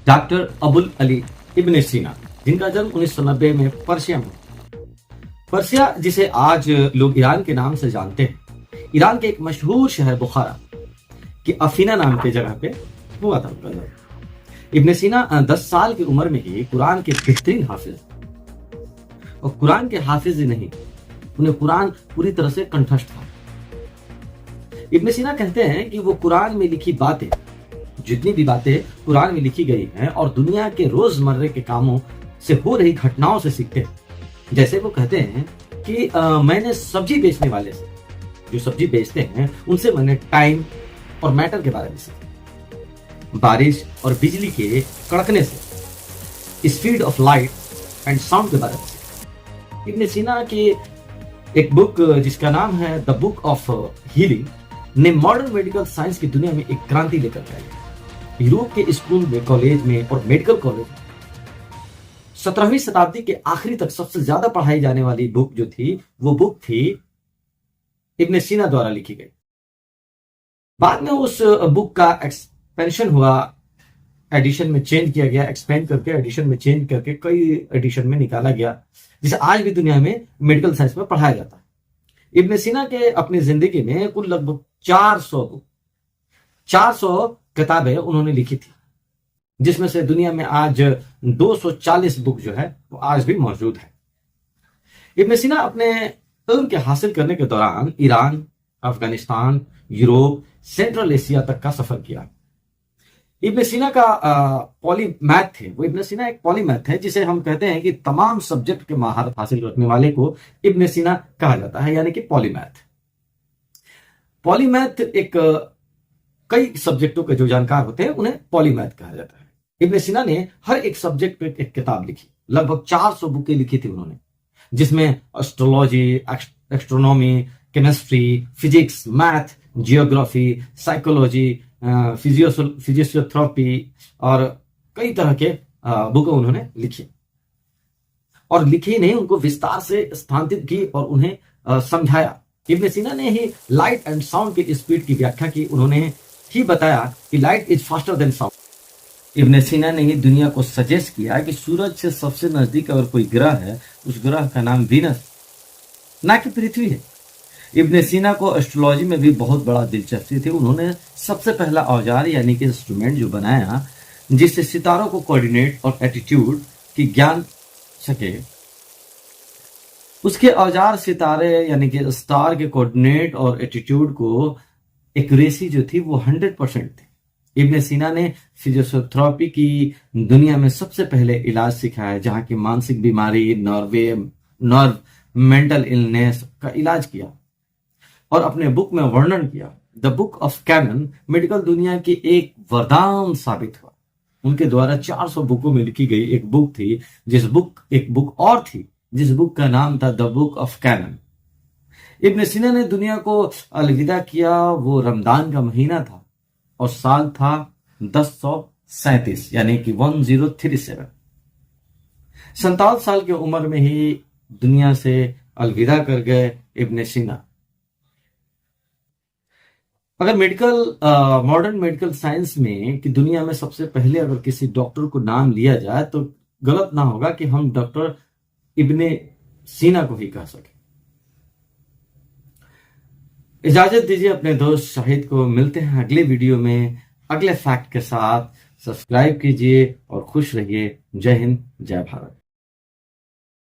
Doctor Abul Ali इब्न सीना, जिनका जन्म 1990 में पर्शिया में हुआ। पर्शिया, जिसे आज लोग ईरान के नाम से जानते हैं, ईरान के एक मशहूर शहर बुखारा की अफीना नाम की जगह पे हुआ था उनका जन्म। इब्न सीना 10 साल की उम्र में ही कुरान के बेहतरीन हाफिज, और कुरान के हाफिज ही नहीं, उन्हें कुरान पूरी तरह से कंठस्थ था। इब्न सीना कहते हैं कि वो कुरान में लिखी बातें, जितनी भी बातें कुरान में लिखी गई हैं, और दुनिया के रोजमर्रे के कामों से हो रही घटनाओं से सीखते हैं। जैसे वो कहते हैं कि मैंने सब्जी बेचने वाले से, जो सब्जी बेचते हैं, उनसे मैंने टाइम और मैटर के बारे में सीखा, बारिश और बिजली के कड़कने से, speed of light and sound के बारे में सीखा। इब्न सीना की एक बुक जिसका नाम है द बुक ऑफ हीलिंग ने मॉडर्न मेडिकल साइंस की दुनिया में एक क्रांति लेकर के आई। यूरोप के स्कूल में, कॉलेज में और मेडिकल कॉलेज में 17वीं शताब्दी के आखिरी तक सबसे ज्यादा पढ़ाई जाने वाली बुक जो थी, वो बुक थी इब्न सीना द्वारा लिखी गई। बाद में उस बुक का एक्सपेंशन हुआ, एडिशन में चेंज किया गया, एक्सपेंड करके एडिशन में चेंज करके कई एडिशन में निकाला गया, जिसे आज भी दुनिया में मेडिकल साइंस में पढ़ाया जाता है। इब्न सीना के अपनी जिंदगी में कुल लगभग 400 किताबें उन्होंने लिखी थी, जिसमें से दुनिया में आज 240 बुक जो है वो आज भी मौजूद है। इब्न सीना अपने इल्म के हासिल करने के दौरान Iran, Afghanistan, Europe, central Asia तक का सफर किया। इब्न सीना का पॉलीमैथ थे, वो इब्न सीना एक पॉलीमैथ है, जिसे हम कहते हैं कि तमाम सब्जेक्ट के महारत हासिल रखने वाले को इब्न सीना कहा जाता है, यानी कि पॉलीमैथ। पॉलीमैथ एक कई सब्जेक्टों के जो जानकार होते हैं उन्हें पॉलीमैथ कहा जाता है। इब्न सीना ने हर एक सब्जेक्ट पे एक किताब लिखी, लगभग 400 बुकें लिखी थी उन्होंने, जिसमें astrology, astronomy, chemistry, physics, math, geography, psychology, physiotherapy और कई तरह के बुकें उन्होंने लिखी। और लिखी नहीं, उनको विस्तार से स्थानांतरित की और उन्हें समझाया। इब्न सीना ने ही लाइट एंड साउंड की स्पीड की व्याख्या की। उन्होंने ही बताया कि light is faster than sound. Ibn Sina ने ही दुनिया को सजेस्ट किया कि सूरज से सबसे नजदीक अगर कोई ग्रह है, उस ग्रह का नाम वीनस ना कि पृथ्वी है। इब्न सीना को एस्ट्रोलॉजी में भी बहुत बड़ा दिलचस्पी थी। उन्होंने सबसे पहला औजार यानी कि इंस्ट्रूमेंट जो बनाया, जिससे सितारों को कोऑर्डिनेट और एटीट्यूड की ज्ञान सके। उसके औजार सितारे यानी कि स्टार के कोऑर्डिनेट और एटीट्यूड को एक्यूरेसी जो थी वो 100% थी। इब्न सीना ने फिजियोथेरेपी की दुनिया में सबसे पहले इलाज सिखाया, जहां की मानसिक बीमारी, नर्व, मेंटल इलनेस का इलाज किया, और अपने बुक में वर्णन किया। The book of canon medical दुनिया की एक वरदान साबित हुआ। उनके द्वारा 400 बुकों में लिखी गई एक बुक थी, एक बुक और थी जिस बुक का नाम था the book of cannon. Ibn Sina ने दुनिया को अलविदा किया। वो रमजान का महीना था और साल था 1037 यानी कि 1037। 57 साल की उम्र में ही दुनिया से अलविदा कर गए इब्न सीना। अगर मॉडर्न मेडिकल साइंस में कि दुनिया में सबसे पहले अगर किसी डॉक्टर को नाम लिया जाए, तो गलत ना होगा कि हम डॉक्टर इब्न सीना को ही कह सके। इजाजत दीजिए अपने दोस्त शाहिद को। मिलते हैं अगले वीडियो में अगले फैक्ट के साथ। सब्सक्राइब कीजिए और खुश रहिए। जय हिंद, जय भारत।